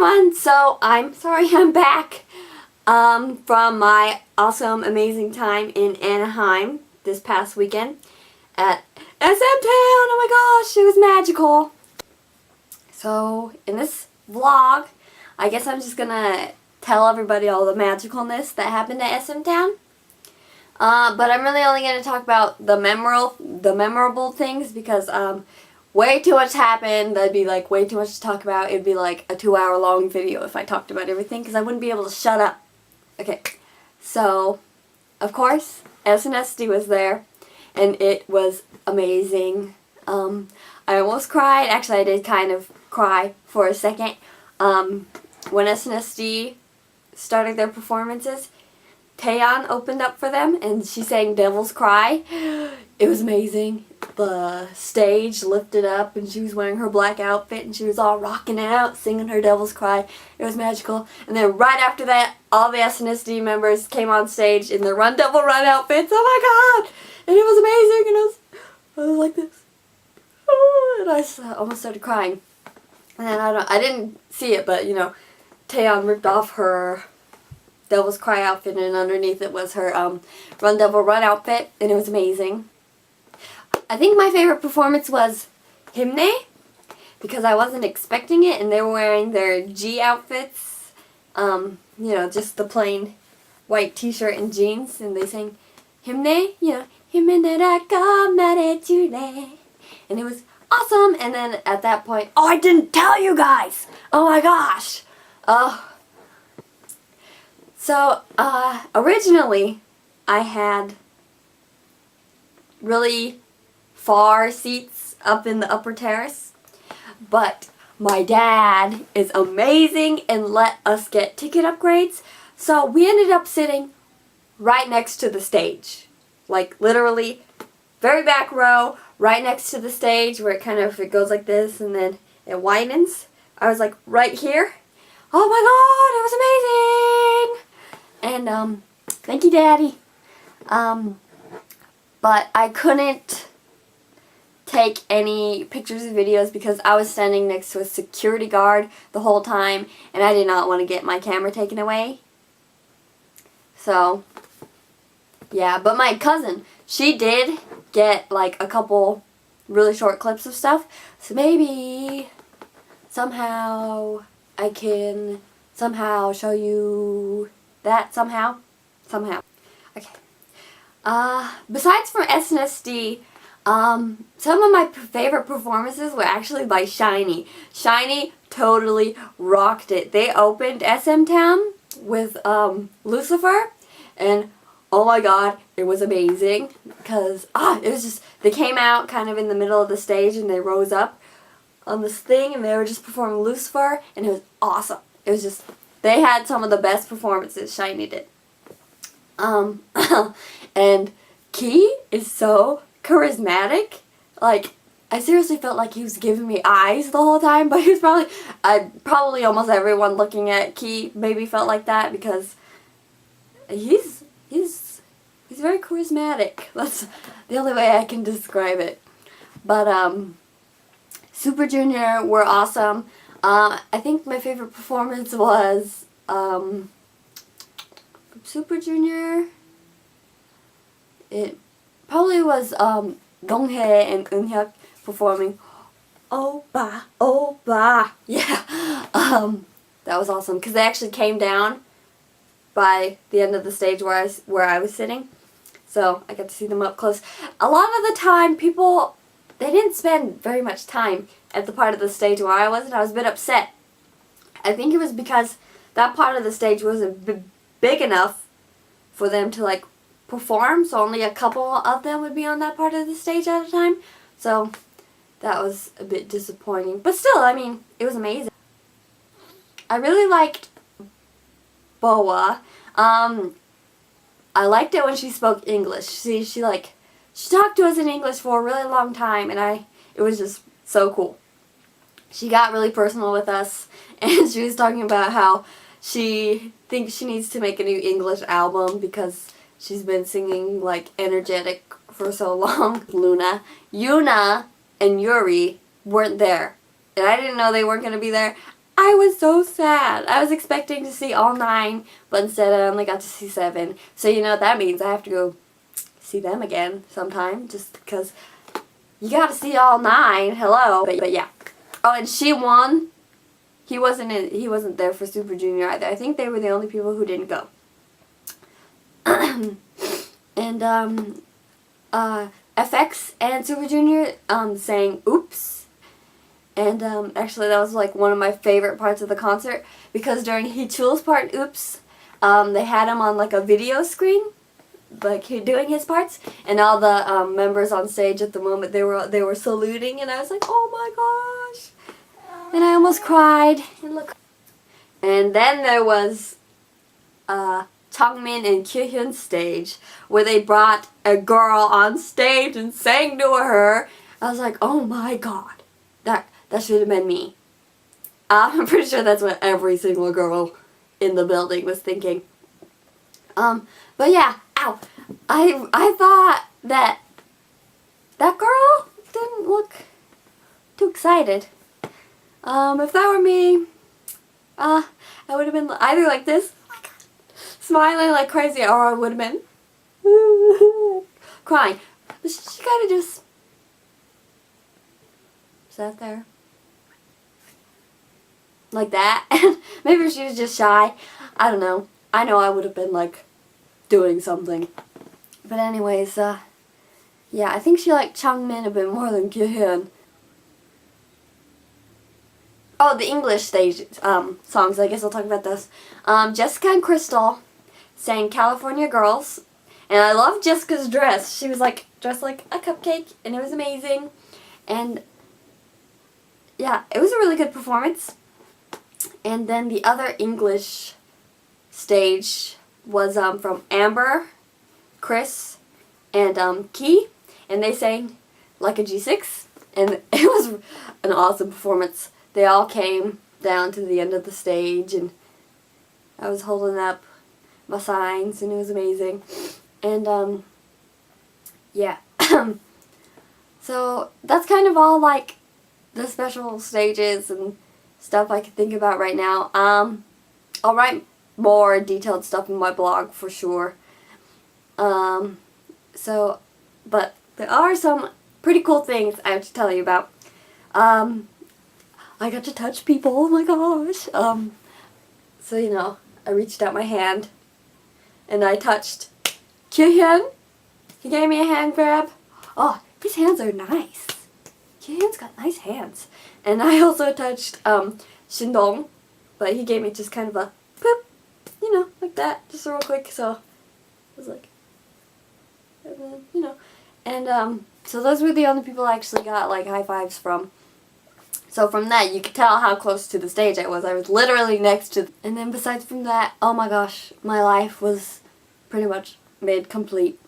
everyone! So, I'm back from my awesome, amazing time in Anaheim this past weekend at SMTOWN. Oh my gosh, it was magical. So, in this vlog, I guess I'm just gonna tell everybody all the magicalness that happened at SMTOWN. But I'm really only gonna talk about the memorable things because way too much happened. That'd be like way too much to talk about. It'd be like a 2-hour long video if I talked about everything because I wouldn't be able to shut up. Okay, so of course SNSD was there and it was amazing. I almost cried. Actually, I did kind of cry for a second when SNSD started their performances. Taeyeon opened up for them and she sang Devil's Cry. It was amazing. The stage lifted up and she was wearing her black outfit and she was all rocking out, singing her Devil's Cry. It was magical. And then right after that, all the SNSD members came on stage in their Run Devil Run outfits. Oh my god! And it was amazing and I was like this. And I almost started crying. And then I didn't see it, but you know, Taeyeon ripped off her Devil's Cry outfit and underneath it was her Run Devil Run outfit and it was amazing. I think my favorite performance was Hymne because I wasn't expecting it and they were wearing their G outfits, you know, just the plain white t-shirt and jeans, and they sang Hymne, you know, and it was awesome. And then at that point, oh, I didn't tell you guys! Oh my gosh! So, originally, I had really far seats up in the upper terrace, but my dad is amazing and let us get ticket upgrades, so we ended up sitting right next to the stage. Like, literally, very back row, right next to the stage, where it goes like this and then it widens. I was like, right here. Oh my god, it was amazing! And, thank you, Daddy. But I couldn't take any pictures and videos because I was standing next to a security guard the whole time and I did not want to get my camera taken away. So, yeah, but my cousin, she did get like a couple really short clips of stuff, so maybe somehow I can show you that somehow. Okay. Besides for SNSD, some of my favorite performances were actually by SHINee. SHINee totally rocked it. They opened SMTOWN with Lucifer, and oh my god, it was amazing because it was just, they came out kind of in the middle of the stage and they rose up on this thing and they were just performing Lucifer and it was awesome. It was just, they had some of the best performances SHINee did. And Key is so charismatic. Like, I seriously felt like he was giving me eyes the whole time, but he was probably almost everyone looking at Key maybe felt like that because he's very charismatic. That's the only way I can describe it. But Super Junior were awesome. I think my favorite performance was Super Junior. It probably was Donghae and Eunhyuk performing "Opa, Opa." Yeah, that was awesome because they actually came down by the end of the stage where I was sitting, so I got to see them up close. A lot of the time, people, they didn't spend very much time at the part of the stage where I was, and I was a bit upset. I think it was because that part of the stage wasn't big enough for them to like perform, so only a couple of them would be on that part of the stage at a time. So that was a bit disappointing. But still, I mean, it was amazing. I really liked Boa. I liked it when she spoke English. She talked to us in English for a really long time and it was just so cool. She got really personal with us and she was talking about how she thinks she needs to make a new English album because she's been singing like energetic for so long. Luna, Yuna, and Yuri weren't there. And I didn't know they weren't going to be there. I was so sad. I was expecting to see all 9, but instead I only got to see 7. So you know what that means. I have to go see them again sometime, just because you got to see all 9. Hello. But yeah. Oh, and she won. He wasn't there for Super Junior either. I think they were the only people who didn't go. And FX and Super Junior sang "Oops," and actually that was like one of my favorite parts of the concert, because during Heechul's part, "Oops," they had him on like a video screen, like he doing his parts, and all the members on stage at the moment they were saluting, and I was like, oh my gosh, and I almost cried. And look, and then there was Changmin and Kyuhyun's stage, where they brought a girl on stage and sang to her. I was like, oh my god, that should have been me. I'm pretty sure that's what every single girl in the building was thinking. But yeah, ow, I thought that girl didn't look too excited. If that were me, I would have been either like this, smiling like crazy, or I would have been crying. But she kind of just sat there like that. Maybe she was just shy. I don't know. I know I would have been like doing something. But anyways, yeah, I think she liked Changmin a bit more than Kyuhyun. Oh, the English stage songs. I guess I'll talk about those. Jessica and Crystal sang California Girls, and I loved Jessica's dress. She was like dressed like a cupcake, and it was amazing. And yeah, it was a really good performance. And then the other English stage was from Amber, Chris, and Key, and they sang like a G6, and it was an awesome performance. They all came down to the end of the stage, and I was holding up my signs, and it was amazing. And yeah. So that's kind of all like the special stages and stuff I can think about right now. I'll write more detailed stuff in my blog for sure. So, but there are some pretty cool things I have to tell you about. I got to touch people, oh my gosh. So you know, I reached out my hand and I touched Kyuhyun. He gave me a hand grab. Oh, his hands are nice. Kyuhyun's got nice hands. And I also touched Shindong, but he gave me just kind of a boop, you know, like that, just real quick. So I was like, and then, you know, and so those were the only people I actually got like high fives from. So from that, you could tell how close to the stage I was. I was literally next to, and then besides from that, oh my gosh, my life was pretty much made complete.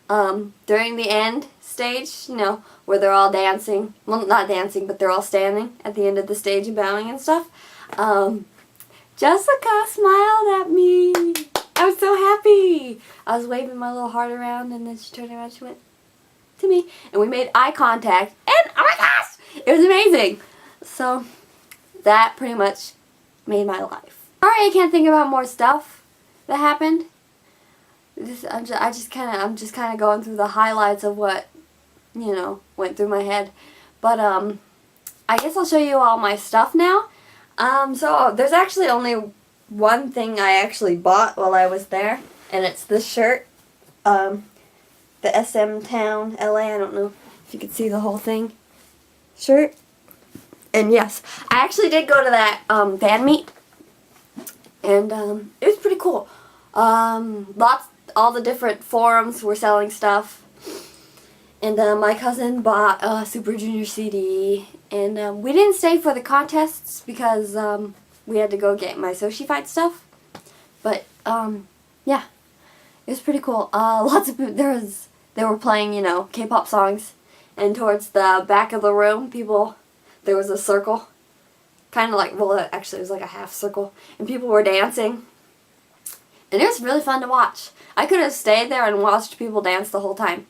During the end stage, you know, where they're all dancing, well, not dancing, but they're all standing at the end of the stage and bowing and stuff, Jessica smiled at me. I was so happy. I was waving my little heart around, and then she turned around, she went to me, and we made eye contact, and oh my gosh, it was amazing. So that pretty much made my life. Sorry I can't think about more stuff that happened. I'm just kind of going through the highlights of what, you know, went through my head. But I guess I'll show you all my stuff now. So there's actually only one thing I actually bought while I was there, and it's this shirt. The SMTOWN LA, I don't know if you could see the whole thing. Shirt. And yes, I actually did go to that fan meet, and it was pretty cool. All the different forums were selling stuff, and my cousin bought a Super Junior CD, and we didn't stay for the contests because we had to go get my Soshi Fight stuff. But yeah, it was pretty cool. Lots of people, they were playing, you know, K-pop songs, and towards the back of the room, there was a circle, kind of like, well, actually it was like a half circle, and people were dancing, and it was really fun to watch. I could have stayed there and watched people dance the whole time.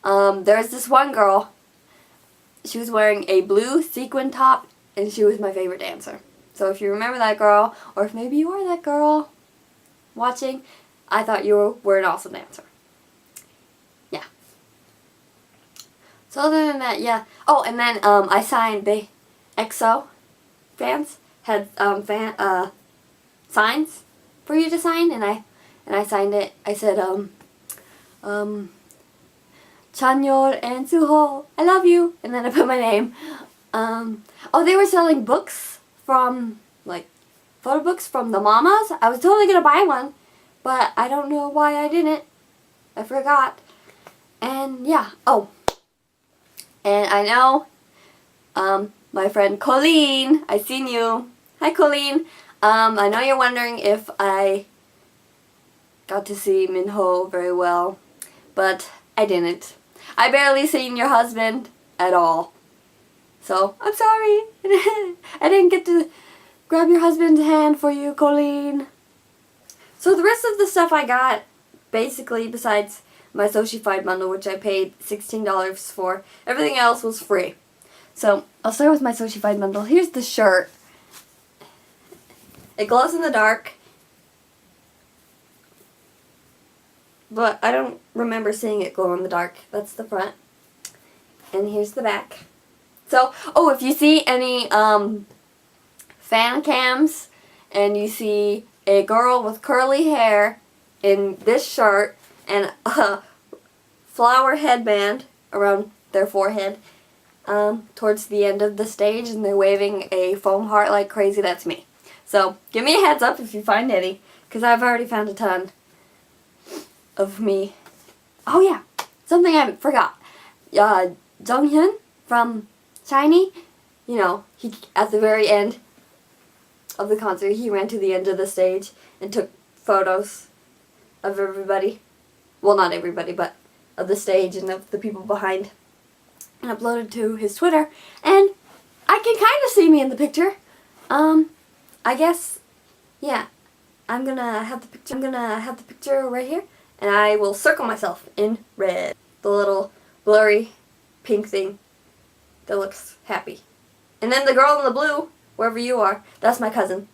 There was this one girl, she was wearing a blue sequin top, and she was my favorite dancer. So if you remember that girl, or if maybe you are that girl watching, I thought you were an awesome dancer. Yeah. So other than that, yeah. Oh, and then I signed the EXO fans had signs for you to sign, and I signed it. I said Chanyeol and Suho, I love you, and then I put my name. Oh, they were selling books from, like, photo books from the mamas. I was totally gonna buy one, but I don't know why I didn't. I forgot. And yeah. Oh, and I know my friend Colleen, I seen you. Hi Colleen. I know you're wondering if I got to see Minho very well, but I didn't. I barely seen your husband at all. So, I'm sorry. I didn't get to grab your husband's hand for you, Colleen. So the rest of the stuff I got, basically, besides my Socified bundle, which I paid $16 for, everything else was free. So, I'll start with my Socified bundle. Here's the shirt. It glows in the dark. But I don't remember seeing it glow in the dark. That's the front. And here's the back. So, oh, if you see any fan cams and you see a girl with curly hair in this shirt and a flower headband around their forehead towards the end of the stage and they're waving a foam heart like crazy, that's me. So, give me a heads up if you find any, because I've already found a ton of me. Oh yeah, something I forgot. Jonghyun from SHINee, you know, he at the very end of the concert, he ran to the end of the stage and took photos of everybody. Well, not everybody, but of the stage and of the people behind, and uploaded to his Twitter. And I can kind of see me in the picture. I guess, yeah. I'm gonna have the picture. I'm gonna have the picture right here, and I will circle myself in red. The little blurry pink thing that looks happy. And then the girl in the blue, wherever you are, that's my cousin.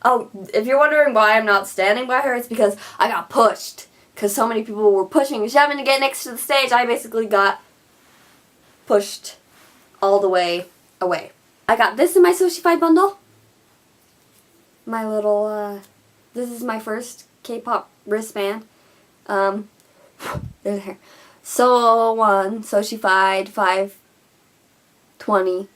Oh, if you're wondering why I'm not standing by her, it's because I got pushed. Because so many people were pushing and shoving to get next to the stage, I basically got pushed all the way away. I got this in my Socified bundle. My little, this is my first K-pop wristband. There's here. Solo 1, Socified 5, 20,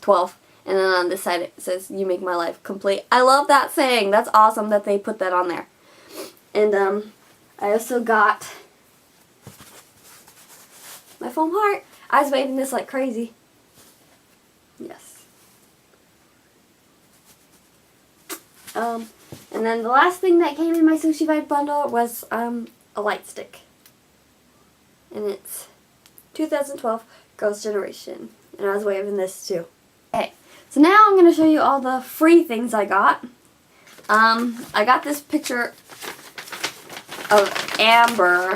12. And then on this side it says, you make my life complete. I love that saying. That's awesome that they put that on there. And I also got my foam heart. I was waving this like crazy. Yes. And then the last thing that came in my Socified bundle was a light stick. And it's 2012 Girls' Generation. And I was waving this too. Okay, so now I'm going to show you all the free things I got. I got this picture of Amber.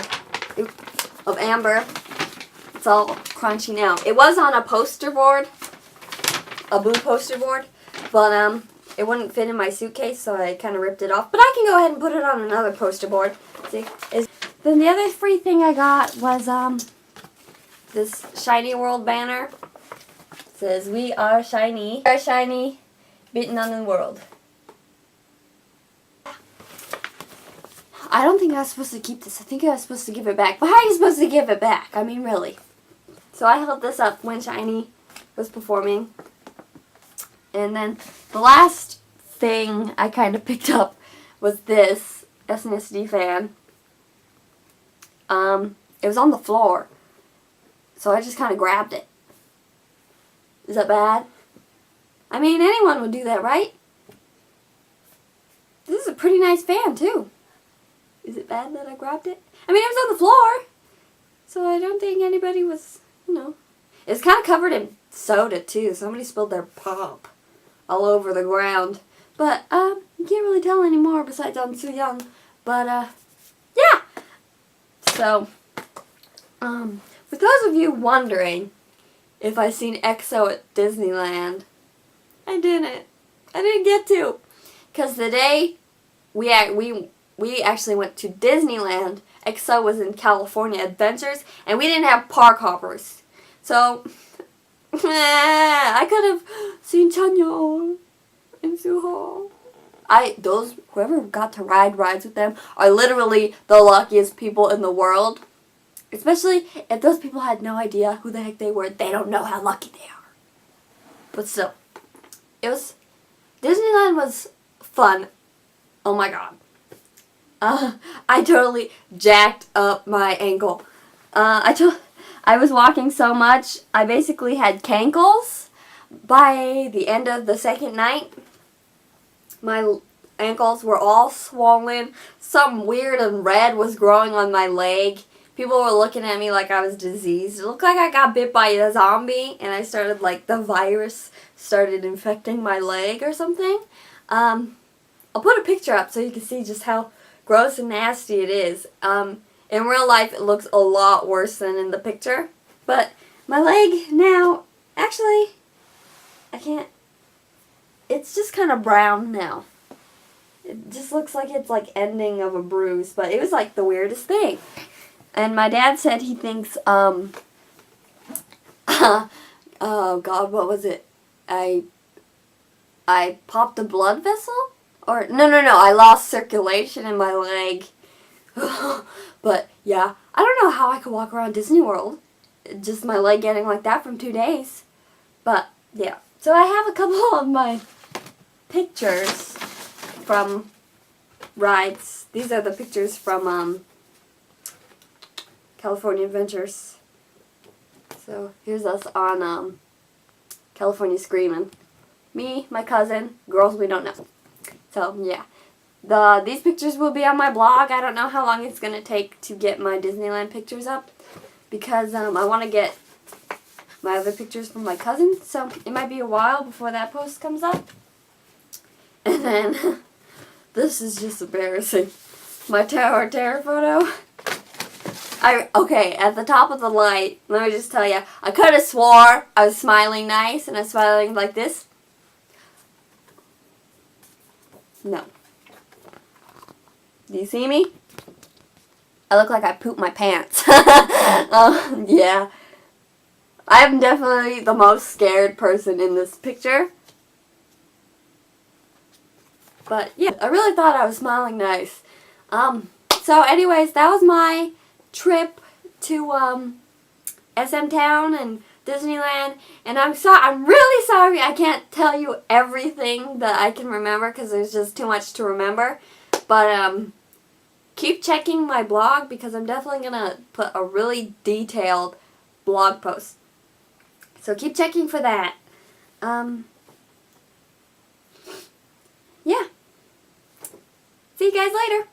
It's all crunchy now. It was on a poster board, a blue poster board, but it wouldn't fit in my suitcase, so I kind of ripped it off. But I can go ahead and put it on another poster board. See? Then the other free thing I got was this SHINee World banner. It says, "We are SHINee. We are SHINee, beaten on the world." I don't think I was supposed to keep this. I think I was supposed to give it back. But how are you supposed to give it back? I mean, really. So I held this up when SHINee was performing. And then the last thing I kind of picked up was this SNSD fan. It was on the floor. So I just kind of grabbed it. Is that bad? I mean, anyone would do that, right? This is a pretty nice fan, too. Is it bad that I grabbed it? I mean, it was on the floor. So I don't think anybody was, you know. It's kind of covered in soda, too. Somebody spilled their pop all over the ground. But, you can't really tell anymore besides I'm too young. But, yeah. So, for those of you wondering if I've seen EXO at Disneyland, I didn't get to. Because the day we actually went to Disneyland, EXO was in California Adventures, and we didn't have park hoppers. So, I could have seen Chanyeol and Suho. Whoever got to ride rides with them are literally the luckiest people in the world. Especially if those people had no idea who the heck they were. They don't know how lucky they are. But still, Disneyland was fun. Oh my god. I totally jacked up my ankle. I was walking so much, I basically had cankles. By the end of the second night, my ankles were all swollen. Something weird and red was growing on my leg. People were looking at me like I was diseased. It looked like I got bit by a zombie, and I started, like, the virus started infecting my leg or something. I'll put a picture up so you can see just how gross and nasty it is. In real life, it looks a lot worse than in the picture. But my leg now, actually, I can't, it's just kind of brown now. It just looks like it's like ending of a bruise, but it was like the weirdest thing. And my dad said he thinks, oh God, what was it? I popped a blood vessel? Or, no, I lost circulation in my leg. But, yeah, I don't know how I could walk around Disney World. Just my leg getting like that from 2 days. But, yeah. So I have a couple of my pictures from rides. These are the pictures from, California Adventures. So here's us on California Screamin'. Me, my cousin, girls we don't know. So yeah, these pictures will be on my blog. I don't know how long it's gonna take to get my Disneyland pictures up because I want to get my other pictures from my cousin. So it might be a while before that post comes up. And then this is just embarrassing. My Tower of Terror photo. Okay, at the top of the light, let me just tell you, I could have swore I was smiling nice and I was smiling like this. No. Do you see me? I look like I pooped my pants. Yeah. I am definitely the most scared person in this picture. But yeah, I really thought I was smiling nice. So anyways, that was my trip to SMTOWN and Disneyland, and I'm really sorry I can't tell you everything that I can remember because there's just too much to remember. But keep checking my blog because I'm definitely gonna put a really detailed blog post. So keep checking for that. Yeah. See you guys later.